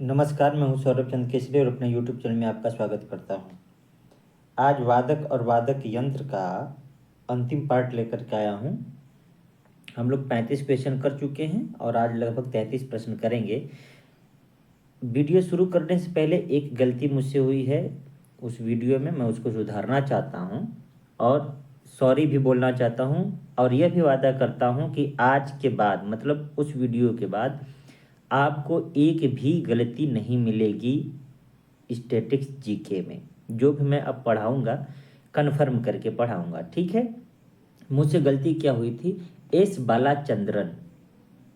नमस्कार, मैं हूं सौरभ चंद्र केसरी और अपने यूट्यूब चैनल में आपका स्वागत करता हूं। आज वादक और वादक यंत्र का अंतिम पार्ट लेकर के आया हूं। हम लोग 35 क्वेश्चन कर चुके हैं और आज लगभग 33 प्रश्न करेंगे। वीडियो शुरू करने से पहले एक गलती मुझसे हुई है उस वीडियो में, मैं उसको सुधारना चाहता हूं और सॉरी भी बोलना चाहता हूं और यह भी वादा करता हूं कि आज के बाद, मतलब उस वीडियो के बाद, आपको एक भी गलती नहीं मिलेगी स्टैटिक्स जीके में। जो भी मैं अब पढ़ाऊंगा कन्फर्म करके पढ़ाऊंगा, ठीक है। मुझसे गलती क्या हुई थी, एस बालाचंद्रन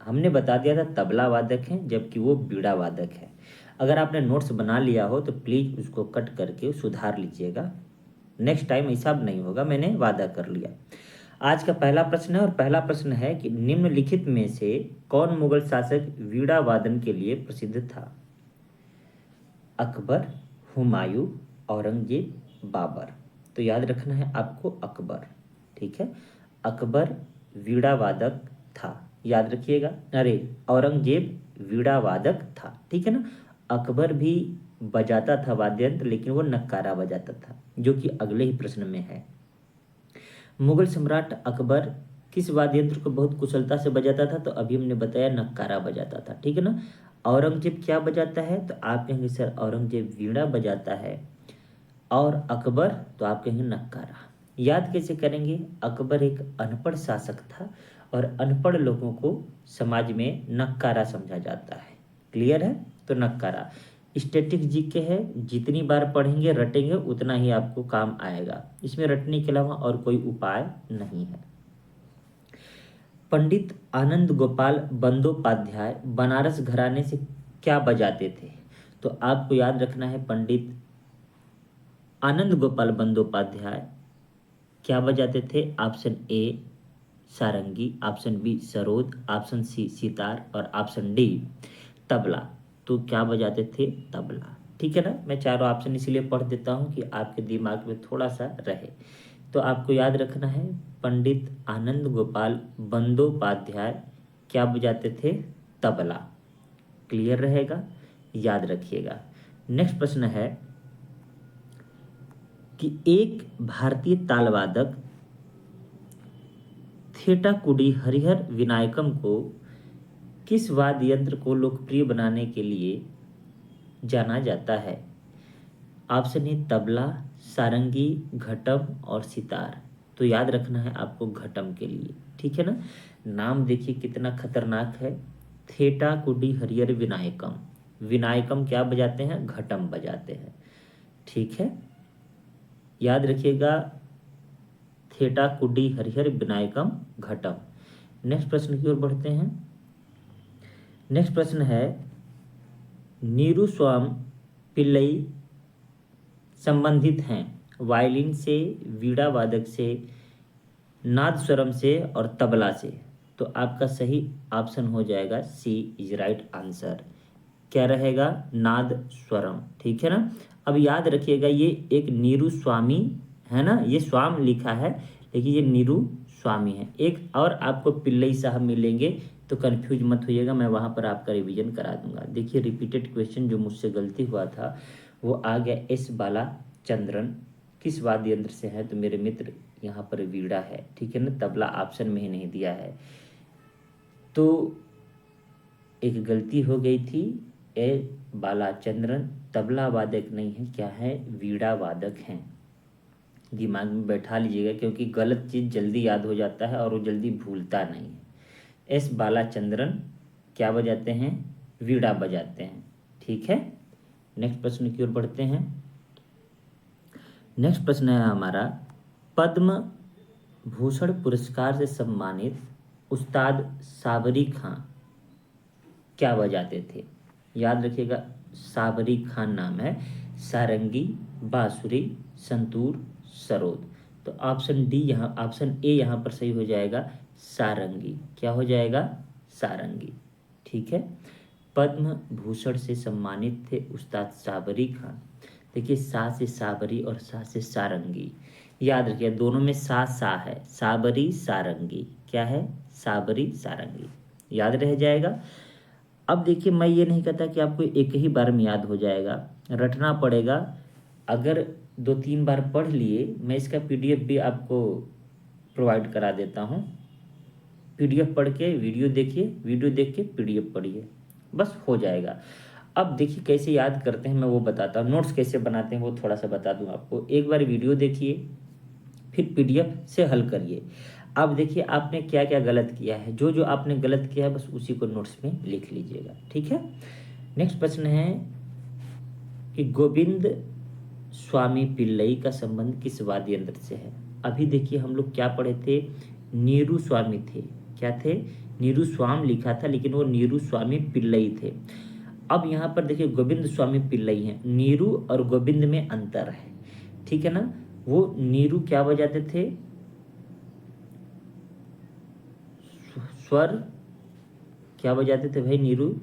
हमने बता दिया था तबला वादक है, जबकि वो बीड़ा वादक है। अगर आपने नोट्स बना लिया हो तो प्लीज़ उसको कट करके सुधार लीजिएगा। नेक्स्ट टाइम ऐसा नहीं होगा, मैंने वादा कर लिया। आज का पहला प्रश्न है और पहला प्रश्न है कि निम्नलिखित में से कौन मुगल शासक वीणा वादन के लिए प्रसिद्ध था? अकबर, हुमायूं, औरंगजेब, बाबर। तो याद रखना है आपको अकबर, ठीक है। अकबर वीणा वादक था, याद रखिएगा। अरे, औरंगजेब वीणा वादक था, ठीक है ना। अकबर भी बजाता था वाद्य यंत्र, लेकिन वो नक्कारा बजाता था, जो कि अगले ही प्रश्न में है। मुगल सम्राट अकबर किस वाद्य यंत्र को बहुत कुशलता से बजाता था? तो अभी हमने बताया नक्कारा बजाता था, ठीक है ना। औरंगजेब क्या बजाता है? तो आप कहेंगे सर औरंगजेब वीणा बजाता है, और अकबर तो आप कहेंगे नक्कारा। याद कैसे करेंगे? अकबर एक अनपढ़ शासक था और अनपढ़ लोगों को समाज में नक्कारा समझा जाता है। क्लियर है? तो नक्कारा स्टैटिक जीके है, जितनी बार पढ़ेंगे रटेंगे उतना ही आपको काम आएगा। इसमें रटने के अलावा और कोई उपाय नहीं है। पंडित आनंद गोपाल बंदोपाध्याय बनारस घराने से क्या बजाते थे? तो आपको याद रखना है पंडित आनंद गोपाल बंदोपाध्याय क्या बजाते थे? Option A sarangi, option B sarod, option C sitar और ऑप्शन डी तबला। तो क्या बजाते थे? तबला, ठीक है ना। मैं चारों ऑप्शन इसलिए पढ़ देता हूँ कि आपके दिमाग में थोड़ा सा रहे। तो आपको याद रखना है पंडित आनंद गोपाल बंदोपाध्याय क्या बजाते थे? तबला। क्लियर रहेगा, याद रखिएगा। नेक्स्ट प्रश्न है कि एक भारतीय तालवादक थेटाकुडी हरिहर विनायकम को किस वाद्य यंत्र को लोकप्रिय बनाने के लिए जाना जाता है? ऑप्शन ए तबला, सारंगी, घटम और सितार। तो याद रखना है आपको घटम के लिए, ठीक है ना। नाम देखिए कितना खतरनाक है, थेटाकुडी हरिहर विनायकम। विनायकम क्या बजाते हैं? घटम बजाते हैं, ठीक है। याद रखिएगा थेटाकुडी हरिहर विनायकम घटम। नेक्स्ट प्रश्न की ओर बढ़ते हैं। नेक्स्ट प्रश्न है नीरुस्वाम पिल्लई संबंधित हैं वायलिन से, वीणा वादक से, नादस्वरम से और तबला से। तो आपका सही ऑप्शन हो जाएगा सी इज राइट आंसर। क्या रहेगा? नाद स्वरम, ठीक है ना। अब याद रखिएगा ये एक नीरू स्वामी है ना, ये स्वाम लिखा है लेकिन ये नीरू स्वामी है। एक और आपको पिल्लई साहब मिलेंगे तो कंफ्यूज मत होइएगा, मैं वहाँ पर आपका रिवीजन करा दूंगा। देखिए रिपीटेड क्वेश्चन जो मुझसे गलती हुआ था वो आ गया। एस बाला चंद्रन किस वाद्य यंत्र से है? तो मेरे मित्र यहाँ पर वीणा है, ठीक है ना। तबला ऑप्शन में ही नहीं दिया है, तो एक गलती हो गई थी। ए बालाचंद्रन तबला वादक नहीं है, क्या है? वीणा वादक हैं। दिमाग में बैठा लीजिएगा क्योंकि गलत चीज़ जल्दी याद हो जाता है और वो जल्दी भूलता नहीं है। एस बालाचंद्रन क्या बजाते हैं? वीणा बजाते हैं, ठीक है। नेक्स्ट प्रश्न की ओर बढ़ते हैं। नेक्स्ट प्रश्न है हमारा पद्म भूषण पुरस्कार से सम्मानित उस्ताद साबरी खां क्या बजाते थे? याद रखिएगा साबरी खान नाम है। सारंगी, बांसुरी, संतूर, सरोद। तो ऑप्शन डी यहाँ, ऑप्शन ए यहाँ पर सही हो जाएगा सारंगी। क्या हो जाएगा? सारंगी, ठीक है। पद्म भूषण से सम्मानित थे उस्ताद साबरी खान। देखिए सा से साबरी और सा से सारंगी, याद रखिए दोनों में सा है। साबरी सारंगी क्या है? साबरी सारंगी, याद रह जाएगा। अब देखिए, मैं ये नहीं कहता कि आपको एक ही बार में याद हो जाएगा, रटना पड़ेगा। अगर 2-3 बार पढ़ लिए, मैं इसका पीडीएफ भी आपको प्रोवाइड करा देता हूँ। पीडीएफ पढ़ के वीडियो देखिए, वीडियो देख के पीडीएफ पढ़िए, बस हो जाएगा। अब देखिए कैसे याद करते हैं, मैं वो बताता हूँ। नोट्स कैसे बनाते हैं वो थोड़ा सा बता दूँ आपको। एक बार वीडियो देखिए, फिर पीडीएफ से हल करिए। अब देखिए आपने क्या क्या गलत किया है, जो जो आपने गलत किया है बस उसी को नोट्स में लिख लीजिएगा, ठीक है। नेक्स्ट प्रश्न है कि गोविंद स्वामी पिल्लई का संबंध किस वाद्य यंत्र से है। अभी देखिए हम लोग क्या पढ़े थे, नीरू स्वामी थे। क्या थे, नीरू स्वाम लिखा था, लेकिन वो नीरू स्वामी पिल्लई थे। अब यहाँ पर देखिए गोविंद स्वामी पिल्लई हैं। नीरू और गोविंद में अंतर है, ठीक है ना। वो नीरू क्या बजाते थे, स्वर क्या बजाते थे भाई, नीरू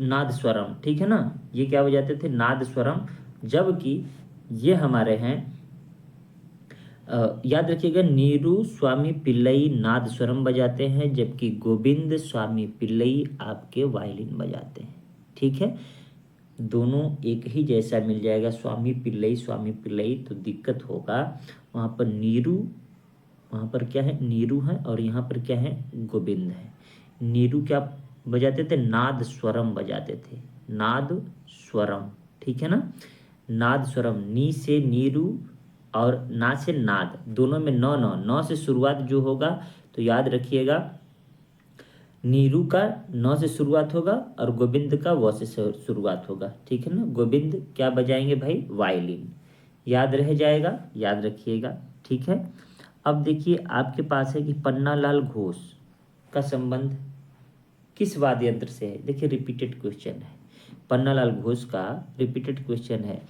नाद स्वरम, ठीक है ना। ये क्या बजाते थे, नाद स्वरम। जबकि ये हमारे हैं, याद रखिएगा, नीरू स्वामी पिल्लई नाद स्वरम बजाते हैं, जबकि गोविंद स्वामी पिल्लई आपके वायलिन बजाते हैं, ठीक है। दोनों एक ही जैसा मिल जाएगा, स्वामी पिल्लई, तो दिक्कत होगा। वहाँ पर नीरू, वहाँ पर क्या है, नीरू है, और यहाँ पर क्या है, गोविंद है। नीरू क्या बजाते थे, नाद स्वरम बजाते थे, नाद स्वरम, ठीक है ना। नाद स्वरम, नी से नीरू और ना से नाद, दोनों में नौ नौ नौ से शुरुआत जो होगा, तो याद रखिएगा नीरू का नौ से शुरुआत होगा और गोविंद का व से शुरुआत होगा, ठीक है ना। गोविंद क्या बजाएंगे भाई, वायलिन। याद रह जाएगा, याद रखिएगा, ठीक है। अब देखिए आपके पास है कि पन्नालाल घोष का संबंध किस वाद्य यंत्र से है। देखिए रिपीटेड क्वेश्चन है, पन्नालाल घोष का रिपीटेड क्वेश्चन है।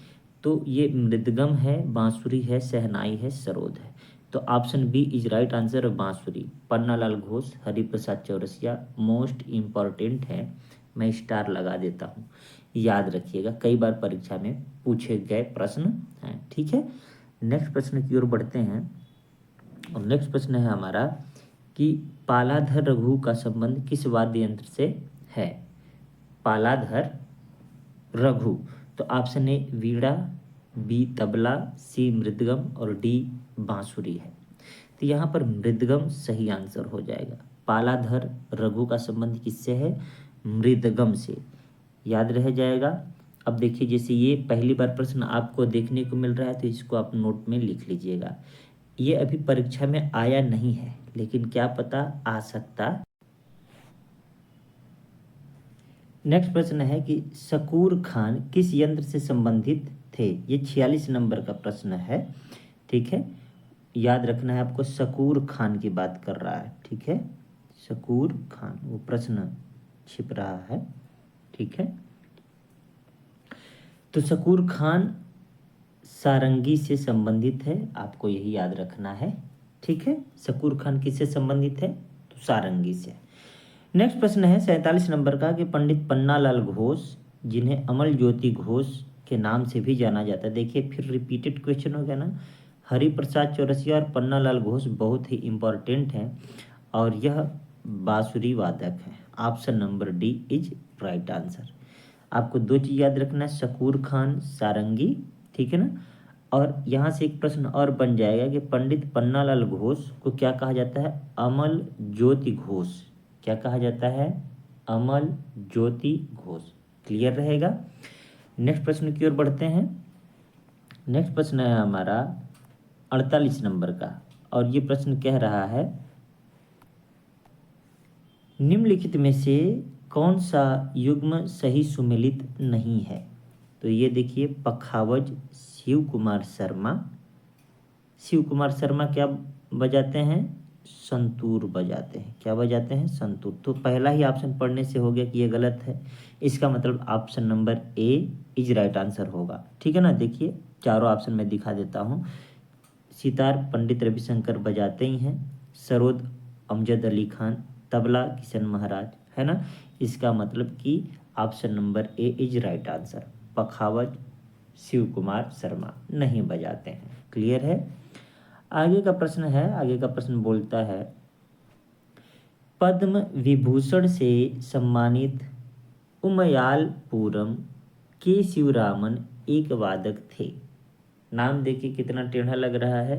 तो ये मृदगम है, बांसुरी है, शहनाई है, सरोद है। तो option B is right answer, बांसुरी। पन्नालाल घोष, हरिप्रसाद चौरसिया, मोस्ट इम्पॉर्टेंट है, मैं स्टार लगा देता हूँ। याद रखिएगा, कई बार परीक्षा में पूछे गए प्रश्न हैं, ठीक है। नेक्स्ट प्रश्न की ओर बढ़ते हैं, और नेक्स्ट प्रश्न है हमारा कि पालाधर रघु का संबंध किस वाद्य यंत्र से है। पालाधर रघु, तो option A veena, B tabla, C mridangam और डी बांसुरी है। तो यहाँ पर मृदगम सही आंसर हो जाएगा। पालाधर रघु का संबंध किससे है, मृदगम से, याद रह जाएगा। अब देखिए जैसे ये पहली बार प्रश्न आपको देखने को मिल रहा है, तो इसको आप नोट में लिख लीजिएगा। ये अभी परीक्षा में आया नहीं है, लेकिन क्या पता आ सकता। नेक्स्ट प्रश्न है कि शकूर खान किस यंत्र से संबंधित थे। ये 46 नंबर का प्रश्न है, ठीक है। याद रखना है आपको, शकूर खान की बात कर रहा है, ठीक है। शकूर खान, वो प्रश्न छिप रहा है, ठीक है। तो शकूर खान सारंगी से संबंधित है, आपको यही याद रखना है, ठीक है। शकूर खान किससे संबंधित है, तो सारंगी से। नेक्स्ट प्रश्न है 47 नंबर का कि पंडित पन्नालाल घोष, जिन्हें अमल ज्योति घोष के नाम से भी जाना जाता है। देखिए फिर रिपीटेड क्वेश्चन हो गया ना। हरिप्रसाद चौरसिया और पन्नालाल घोष बहुत ही इंपॉर्टेंट हैं, और यह बांसुरी वादक है। Option number D is right answer. आपको दो चीज़ याद रखना है, शकूर खान सारंगी, ठीक है ना। और यहाँ से एक प्रश्न और बन जाएगा कि पंडित पन्नालाल घोष को क्या कहा जाता है, अमल ज्योति घोष। क्या कहा जाता है, अमल ज्योति घोष। क्लियर रहेगा। नेक्स्ट प्रश्न की ओर बढ़ते हैं। नेक्स्ट प्रश्न है हमारा 48 नंबर का, और ये प्रश्न कह रहा है निम्नलिखित में से कौन सा युग्म सही सुमेलित नहीं है। तो ये देखिए, पखावज शिव कुमार शर्मा। शिव कुमार शर्मा क्या बजाते हैं, संतूर बजाते हैं। क्या बजाते हैं, संतूर। तो पहला ही ऑप्शन पढ़ने से हो गया कि ये गलत है, इसका मतलब option number A is right answer होगा, ठीक है ना। देखिए चारों ऑप्शन में दिखा देता हूँ। सितार पंडित रविशंकर बजाते ही हैं, सरोद अमजद अली खान, तबला किशन महाराज, है ना। इसका मतलब कि option number A is right answer. Pakhawaj Shiv Kumar Sharma नहीं बजाते हैं। क्लियर है। आगे का प्रश्न है, आगे का प्रश्न बोलता है पद्म विभूषण से सम्मानित उमयालपुरम के शिवरामन एक वादक थे। नाम देखिए कितना टेढ़ा लग रहा है।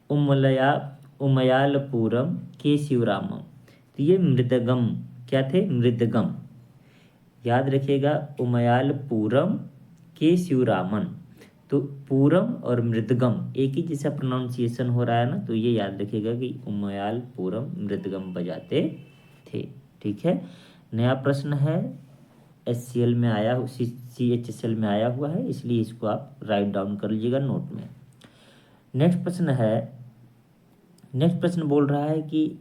उमलया उमयालपुरम के शिवरामम, तो ये मृदगम क्या थे, मृदगम। याद रखिएगा उमयालपुरम के शिवरामन, तो पूरम और मृदगम एक ही जैसा प्रोनाउंसिएशन हो रहा है ना, तो ये याद रखिएगा कि उमयालपुरम मृदगम बजाते थे। ठीक है, नया प्रश्न है, SCL में आया, CHSL में आया हुआ है, इसलिए इसको आप राइट डाउन कर लीजिएगा नोट में। नेक्स्ट प्रश्न है, नेक्स्ट प्रश्न बोल रहा है कि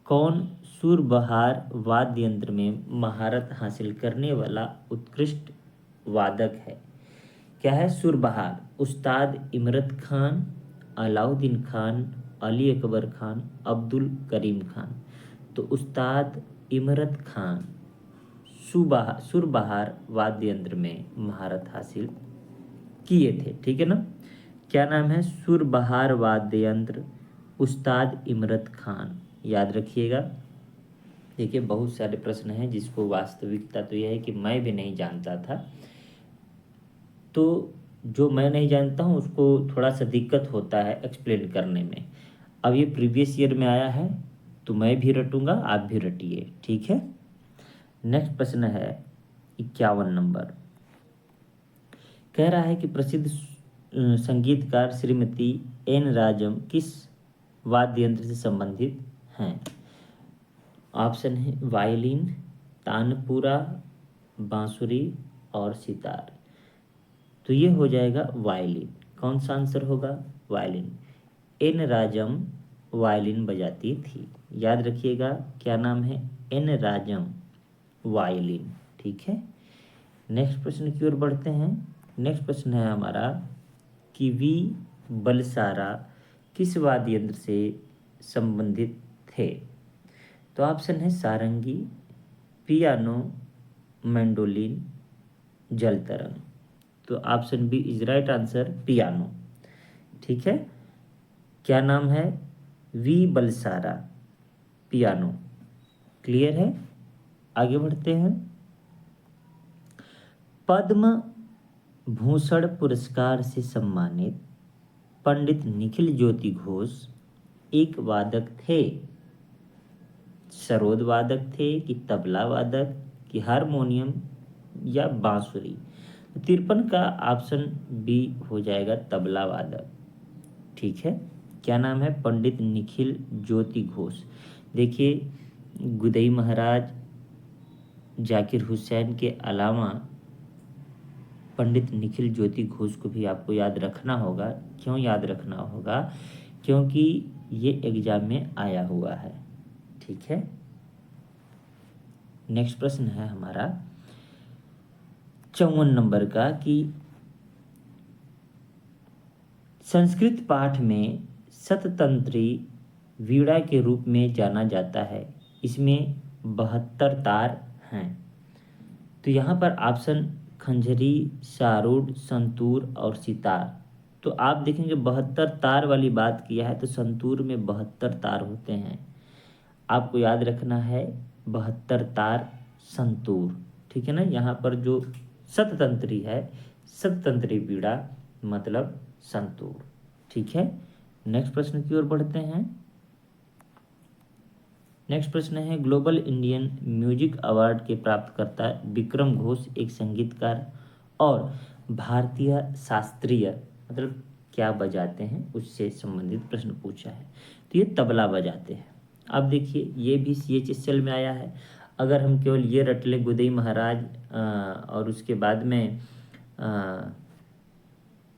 कौन सुरबहार वाद्य यंत्र में महारत हासिल करने वाला उत्कृष्ट वादक है। क्या है सुरबहार, उस्ताद इमरत खान, अलाउद्दीन खान, अली अकबर खान, अब्दुल करीम खान। तो उस्ताद इमरत खान सुरबहार वाद्य यंत्र में महारत हासिल किए थे। ठीक है ना, क्या नाम है, सुरबहार वाद्य यंत्र, उस्ताद इमरत खान। याद रखिएगा। देखिए बहुत सारे प्रश्न हैं जिसको वास्तविकता तो यह है कि मैं भी नहीं जानता था, तो जो मैं नहीं जानता हूँ उसको थोड़ा सा दिक्कत होता है एक्सप्लेन करने में। अब ये प्रीवियस ईयर में आया है तो मैं भी रटूंगा, आप भी रटिए। ठीक है, नेक्स्ट प्रश्न है 51 नंबर। कह रहा है कि प्रसिद्ध संगीतकार श्रीमती एन राजम किस वाद्य यंत्र से संबंधित हैं। ऑप्शन है वायलिन, तानपुरा, बांसुरी और सितार। तो ये हो जाएगा वायलिन। कौन सा आंसर होगा, वायलिन। एन राजम वायलिन बजाती थी। याद रखिएगा क्या नाम है, एन राजम वायलिन। ठीक है, नेक्स्ट प्रश्न की ओर बढ़ते हैं। नेक्स्ट प्रश्न है हमारा कि वी बलसारा किस वाद्य यंत्र से संबंधित थे। तो ऑप्शन है सारंगी, पियानो, मैंडोलिन, जल तरंग। तो option B is right answer, piano. ठीक है, क्या नाम है, वी बलसारा, पियानो। क्लियर है, आगे बढ़ते हैं। पद्म भूषण पुरस्कार से सम्मानित पंडित निखिल ज्योति घोष एक वादक थे। सरोद वादक थे कि तबला वादक कि हारमोनियम या बांसुरी। 53 का ऑप्शन बी हो जाएगा, तबला वादक। ठीक है, क्या नाम है, पंडित निखिल ज्योति घोष। देखिए गुदई महाराज, जाकिर हुसैन के अलावा पंडित निखिल ज्योति घोष को भी आपको याद रखना होगा। क्यों याद रखना होगा, क्योंकि ये एग्जाम में आया हुआ है। ठीक है, नेक्स्ट प्रश्न है हमारा 54 नंबर का कि संस्कृत पाठ में शततंत्री वीणा के रूप में जाना जाता है, इसमें 72 तार हैं। तो यहाँ पर ऑप्शन खंजरी, सारूड, संतूर और सितार। तो आप देखेंगे 72 तार वाली बात किया है, तो संतूर में 72 तार होते हैं। आपको याद रखना है 72 तार संतूर। ठीक है ना, यहाँ पर जो शततंत्री है, शततंत्री वीणा मतलब संतूर। ठीक है, नेक्स्ट प्रश्न की ओर बढ़ते हैं। नेक्स्ट प्रश्न है ग्लोबल इंडियन म्यूजिक अवार्ड के प्राप्तकर्ता विक्रम घोष एक संगीतकार और भारतीय शास्त्रीय मतलब क्या बजाते हैं उससे संबंधित प्रश्न पूछा है। तो ये तबला बजाते हैं। अब देखिए ये भी CHSL में आया है। अगर हम केवल ये रट लें गुदई महाराज और उसके बाद में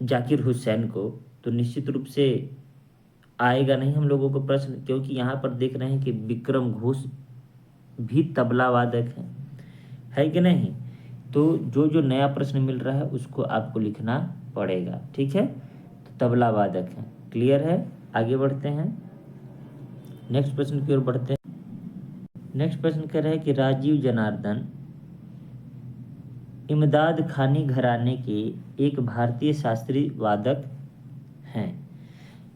जाकिर हुसैन को, तो निश्चित रूप से आएगा नहीं हम लोगों को प्रश्न, क्योंकि यहाँ पर देख रहे हैं कि विक्रम घोष भी तबला वादक है कि नहीं। तो जो जो नया प्रश्न मिल रहा है उसको आपको लिखना पड़ेगा। ठीक है, तो तबला वादक है। क्लियर है, आगे बढ़ते हैं। नेक्स्ट प्रश्न की ओर बढ़ते हैं। नेक्स्ट प्रश्न कह रहा है कि राजीव जनार्दन इमदाद खानी घराने के एक भारतीय शास्त्रीय वादक हैं।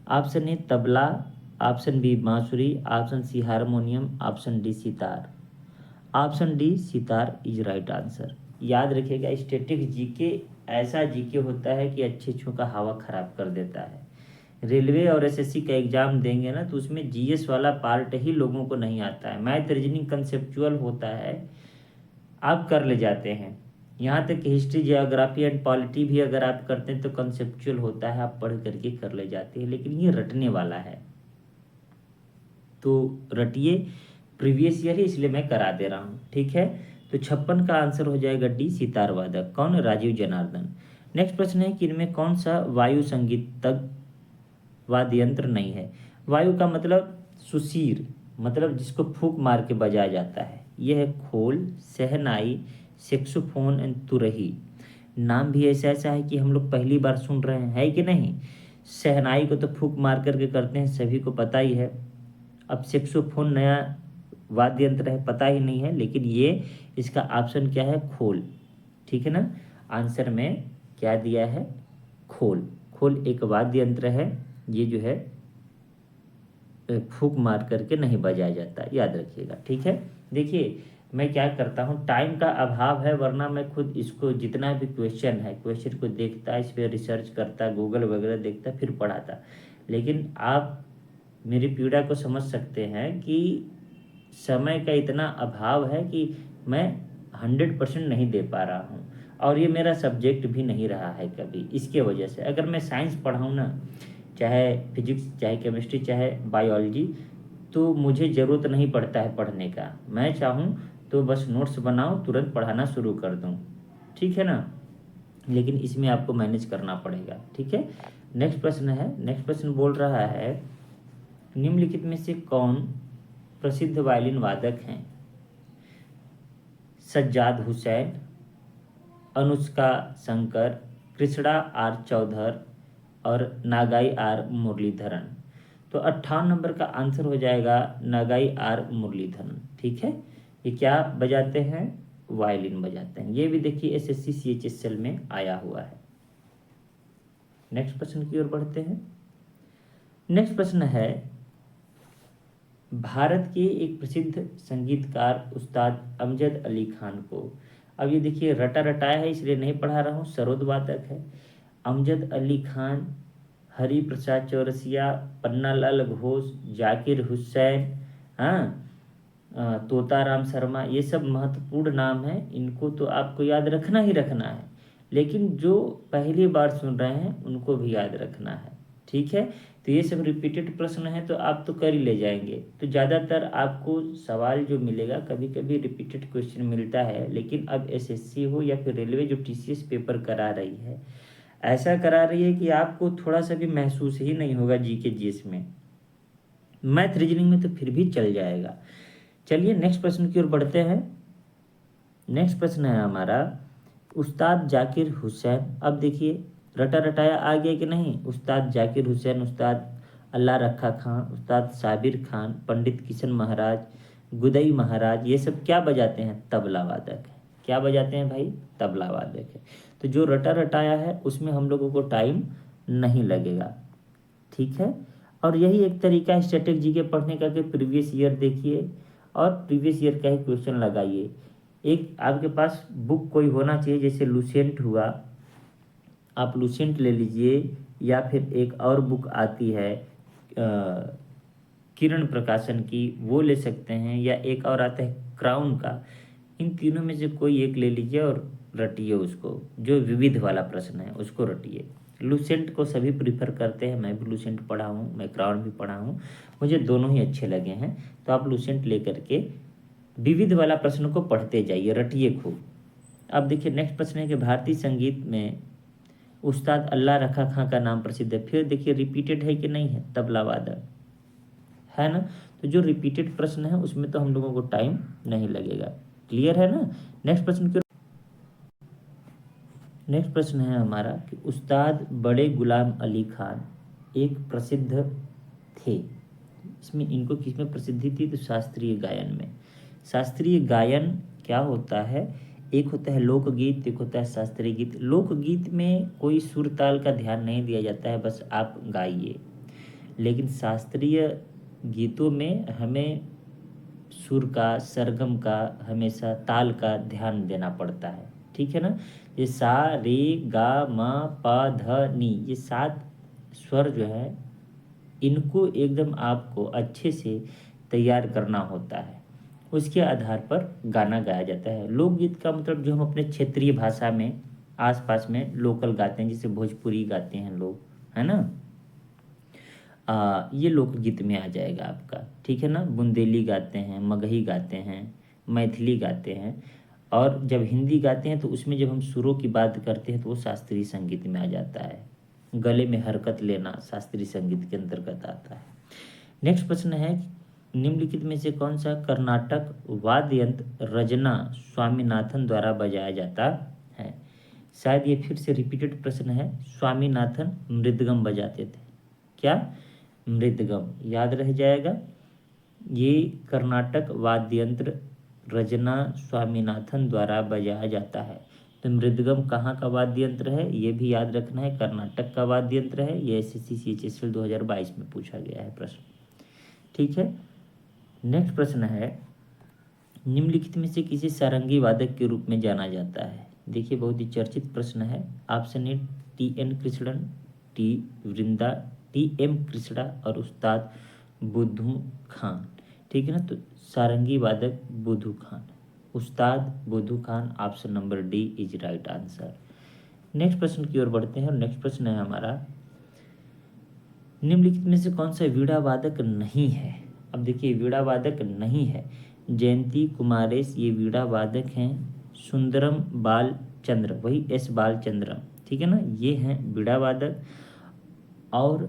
Option A tabla, option B bansuri, option C harmonium, option D sitar. Option D sitar is right answer. याद रखिएगा, स्टैटिक जीके ऐसा जीके होता है कि अच्छे अच्छों का हवा खराब कर देता है। रेलवे और एसएससी का एग्जाम देंगे ना तो उसमें जीएस वाला पार्ट ही लोगों को नहीं आता है। मैथ रीजनिंग कंसेप्चुअल होता है, आप कर ले जाते हैं। यहाँ तक कि हिस्ट्री जियोग्राफी एंड पॉलिटी भी अगर आप करते हैं तो कंसेप्चुअल होता है, आप पढ़ करके कर ले जाते हैं। लेकिन ये रटने वाला है, तो रटिए, प्रीवियस ईयर ही इसलिए मैं करा दे रहा हूँ। ठीक है, तो 56 का आंसर हो जाएगा डी सितार वादक। कौन? राजीव जनार्दन। नेक्स्ट प्रश्न है कि इनमें कौन सा वायु संगीतक वाद्य यंत्र नहीं है? वायु का मतलब सुशीर, मतलब जिसको फूंक मार के बजाया जाता है। यह है खोल, शहनाई, सेक्सोफोन एंड तुरही। नाम भी ऐसा ऐसा है कि हम लोग पहली बार सुन रहे हैं, है कि नहीं? शहनाई को तो फूंक मार करके करते हैं, सभी को पता ही है। अब सेक्सोफोन नया वाद्य यंत्र है, पता ही नहीं है, लेकिन ये इसका ऑप्शन क्या है? खोल। ठीक है ना, आंसर में क्या दिया है? खोल। खोल एक वाद्य यंत्र है, ये जो है फूंक मार करके नहीं बजाया जाता, याद रखिएगा। ठीक है, देखिए मैं क्या करता हूँ, टाइम का अभाव है, वरना मैं खुद इसको जितना भी क्वेश्चन है, क्वेश्चन को देखता, इस पर रिसर्च करता, गूगल वगैरह देखता, फिर पढ़ाता। लेकिन आप मेरी पीड़ा को समझ सकते हैं कि समय का इतना अभाव है कि मैं 100% नहीं दे पा रहा हूँ, और ये मेरा सब्जेक्ट भी नहीं रहा है कभी। इसके वजह से अगर मैं साइंस पढ़ाऊँ ना, चाहे फिजिक्स, चाहे केमिस्ट्री, चाहे बायोलॉजी, तो मुझे ज़रूरत नहीं पड़ता है पढ़ने का। मैं चाहूँ तो बस नोट्स बनाऊँ, तुरंत पढ़ाना शुरू कर दूँ। ठीक है ना, लेकिन इसमें आपको मैनेज करना पड़ेगा। ठीक है, नेक्स्ट प्रश्न है। नेक्स्ट प्रश्न बोल रहा है, निम्नलिखित में से कौन प्रसिद्ध वायलिन वादक हैं? सज्जाद हुसैन, अनुष्का शंकर, कृष्णा आर चौधर और नागाई आर मुरलीधरन। तो 58 नंबर का आंसर हो जाएगा नागाई आर मुरलीधरन। ठीक है, ये क्या बजाते हैं? वायलिन बजाते हैं। ये भी देखिए एसएससी सीएचएसएल में आया हुआ है। नेक्स्ट प्रश्न की ओर बढ़ते हैं। नेक्स्ट प्रश्न है, भारत के एक प्रसिद्ध संगीतकार उस्ताद अमजद अली खान को, अब ये देखिए रटा रटाया है इसलिए नहीं पढ़ा रहा हूँ, सरोद वादक है। अमजद अली खान, हरि प्रसाद चौरसिया, पन्नालाल घोष, जाकिर हुसैन, हाँ, तोताराम शर्मा, ये सब महत्वपूर्ण नाम हैं। इनको तो आपको याद रखना ही रखना है, लेकिन जो पहली बार सुन रहे हैं उनको भी याद रखना है। ठीक है, तो ये सब रिपीटेड प्रश्न है, तो आप तो कर ही ले जाएंगे। तो ज़्यादातर आपको सवाल जो मिलेगा, कभी कभी रिपीटेड क्वेश्चन मिलता है, लेकिन अब एसएससी हो या फिर रेलवे जो टीसीएस पेपर करा रही है, ऐसा करा रही है कि आपको थोड़ा सा भी महसूस ही नहीं होगा जीके जीएस में। मैथ रीजनिंग में तो फिर भी चल जाएगा। चलिए नेक्स्ट प्रश्न की ओर बढ़ते हैं। नेक्स्ट प्रश्न है हमारा, उस्ताद जाकिर हुसैन। अब देखिए रटा रटाया आ गया कि नहीं? उस्ताद जाकिर हुसैन, उस्ताद अल्लाह रखा खां, उस्ताद साबिर खान, पंडित किशन महाराज, गुदई महाराज, ये सब क्या बजाते हैं? तबला वादक है। क्या बजाते हैं भाई? तबला वादक है। तो जो रटा रटाया है उसमें हम लोगों को टाइम नहीं लगेगा। ठीक है, और यही एक तरीका है स्टैटिक जीके पढ़ने का कि प्रीवियस ईयर देखिए और प्रीवियस ईयर का ही क्वेश्चन लगाइए। एक आपके पास बुक कोई होना चाहिए, जैसे लुसेंट हुआ, आप लुसेंट ले लीजिए, या फिर एक और बुक आती है किरण प्रकाशन की, वो ले सकते हैं, या एक और आता है क्राउन का। इन तीनों में से कोई एक ले लीजिए और रटिए उसको, जो विविध वाला प्रश्न है उसको रटिए। लुसेंट को सभी प्रीफर करते हैं, मैं भी लुसेंट पढ़ा हूँ, मैं क्राउन भी पढ़ा हूँ, मुझे दोनों ही अच्छे लगे हैं। तो आप लुसेंट लेकर के विविध वाला प्रश्न को पढ़ते जाइए, रटिए खूब। अब देखिए नेक्स्ट प्रश्न है कि भारतीय संगीत में उस्ताद अल्लाह रखा खां का नाम प्रसिद्ध है। फिर देखिए रिपीटेड है कि नहीं है? तबला वादक है ना, तो जो रिपीटेड प्रश्न है उसमें तो हम लोगों को टाइम नहीं लगेगा। क्लियर है ना? नेक्स्ट प्रश्न की, नेक्स्ट प्रश्न है हमारा कि उस्ताद बड़े गुलाम अली खान एक प्रसिद्ध थे। इसमें इनको किसमें प्रसिद्धि थी? तो शास्त्रीय गायन में। शास्त्रीय गायन क्या होता है? एक होता है लोकगीत, एक होता है शास्त्रीय गीत। लोकगीत में कोई सुर ताल का ध्यान नहीं दिया जाता है, बस आप गाइए। लेकिन शास्त्रीय गीतों में हमें सुर का, सरगम का, हमेशा ताल का ध्यान देना पड़ता है, ठीक है ना। ये सा रे गा मा पा ध नी, ये 7 स्वर जो है इनको एकदम आपको अच्छे से तैयार करना होता है, उसके आधार पर गाना गाया जाता है। लोकगीत का मतलब जो हम अपने क्षेत्रीय भाषा में आसपास में लोकल गाते हैं, जैसे भोजपुरी गाते हैं लोग, है ना। ये लोकगीत में आ जाएगा आपका, ठीक है ना। बुंदेली गाते हैं, मगही गाते हैं, मैथिली गाते हैं, और जब हिंदी गाते हैं तो उसमें जब हम सुरों की बात करते हैं तो वो शास्त्रीय संगीत में आ जाता है। गले में हरकत लेना शास्त्रीय संगीत के अंतर्गत आता है। नेक्स्ट प्रश्न है, निम्नलिखित में से कौन सा कर्नाटक वाद्य यंत्र रजना स्वामीनाथन द्वारा बजाया जाता है। शायद ये फिर से रिपीटेड प्रश्न है। स्वामीनाथन मृदगम बजाते थे, क्या? मृदगम, याद रह जाएगा। ये कर्नाटक वाद्य यंत्र रजना स्वामीनाथन द्वारा बजाया जाता है। तो मृदगम कहाँ का वाद्य यंत्र है, ये भी याद रखना है, कर्नाटक का वाद्य यंत्र है। ये SSC CHSL 2022 में पूछा गया है प्रश्न, ठीक है। नेक्स्ट प्रश्न है, निम्नलिखित में से किसी सारंगी वादक के रूप में जाना जाता है। देखिए बहुत ही चर्चित प्रश्न है। Option A TN Krishnan, TM Krishna और उस्ताद बुद्धू खान, ठीक है ना। तो सारंगी वादक बुद्धू खान, उस्ताद बुद्धू Khan, option number D is right answer. Next प्रश्न की ओर बढ़ते हैं, और नेक्स्ट प्रश्न है हमारा, निम्नलिखित में से कौन सा वीणा वादक नहीं है। अब देखिए वीणा वादक नहीं है, जयंती कुमारेश ये वीणा वादक हैं। सुंदरम बालचंद्र, वही S बालचंद्रम, ठीक है ना, ये हैं वीणा वादक। और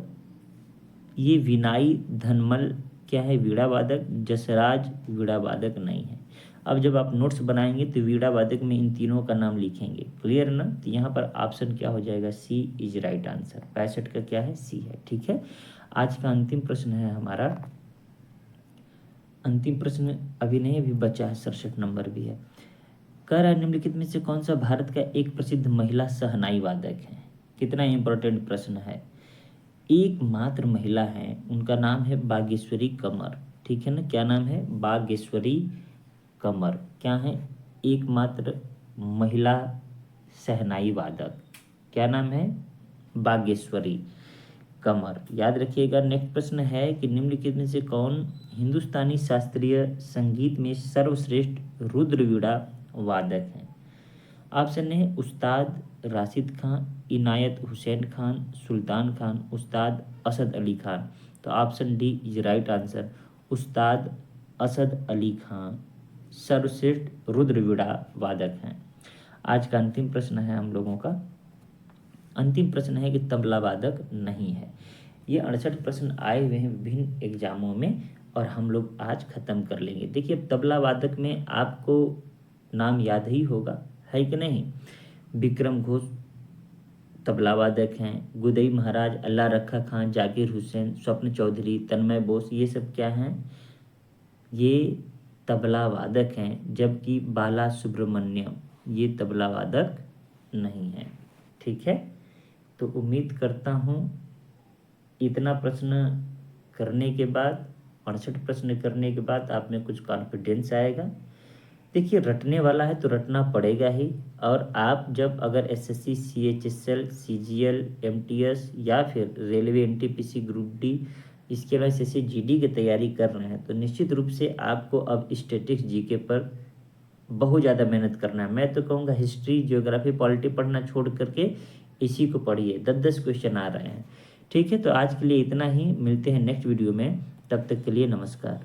ये विनाई धनमल क्या है, वीणा वादक। जसराज वीणा वादक नहीं है। अब जब आप नोट्स बनाएंगे तो वीणा वादक में इन तीनों का नाम लिखेंगे, क्लियर ना। तो यहाँ पर ऑप्शन क्या हो जाएगा, C इज राइट आंसर। 65 का क्या है, C है, ठीक है। आज का अंतिम प्रश्न है हमारा, अंतिम प्रश्न अभी नहीं, अभी बचा है, 67 नंबर भी है। कह रहा है निम्नलिखित में से कौन सा भारत का एक प्रसिद्ध महिला शहनाई वादक है। कितना इंपॉर्टेंट प्रश्न है। एकमात्र महिला है, उनका नाम है बागेश्वरी कमर, ठीक है ना। क्या नाम है, बागेश्वरी कमर। क्या है, एकमात्र महिला शहनाई वादक, क्या नाम है, बागेश्वरी कमर, याद रखिएगा। नेक्स्ट प्रश्न है कि निम्नलिखित में से कौन हिंदुस्तानी शास्त्रीय संगीत में सर्वश्रेष्ठ रुद्र वीणा वादक हैं। ऑप्शन है उस्ताद राशिद खान, इनायत हुसैन खान, सुल्तान खान, उस्ताद असद अली खान। तो option D is right answer, उस्ताद असद अली खान सर्वश्रेष्ठ रुद्र वीणा वादक हैं। आज का अंतिम प्रश्न है हम लोगों का, अंतिम प्रश्न है कि तबला वादक नहीं है। ये 68 प्रश्न आए हुए हैं विभिन्न एग्जामों में, और हम लोग आज खत्म कर लेंगे। देखिए तबला वादक में आपको नाम याद ही होगा, है कि नहीं। विक्रम घोष तबला वादक हैं, गुदई महाराज, अल्लाह रखा खान, जाकिर हुसैन, स्वप्न चौधरी, तन्मय बोस, ये सब क्या हैं, ये तबला वादक हैं। जबकि बाला सुब्रमण्यम ये तबला वादक नहीं है, ठीक है। तो उम्मीद करता हूँ इतना प्रश्न करने के बाद, 68 प्रश्न करने के बाद आप में कुछ कॉन्फिडेंस आएगा। देखिए रटने वाला है तो रटना पड़ेगा ही, और आप जब अगर SSC CHSL CGL MTS या फिर रेलवे NTPC ग्रुप डी, इसके अलावा SSC GD की तैयारी कर रहे हैं, तो निश्चित रूप से आपको अब स्टैटिक्स GK पर बहुत ज़्यादा मेहनत करना है। मैं तो कहूँगा हिस्ट्री, ज्योग्राफी, पॉलिटी पढ़ना छोड़ करके इसी को पढ़िए, 10-10 क्वेश्चन आ रहे हैं, ठीक है। तो आज के लिए इतना ही, मिलते हैं नेक्स्ट वीडियो में, तब तक के लिए नमस्कार।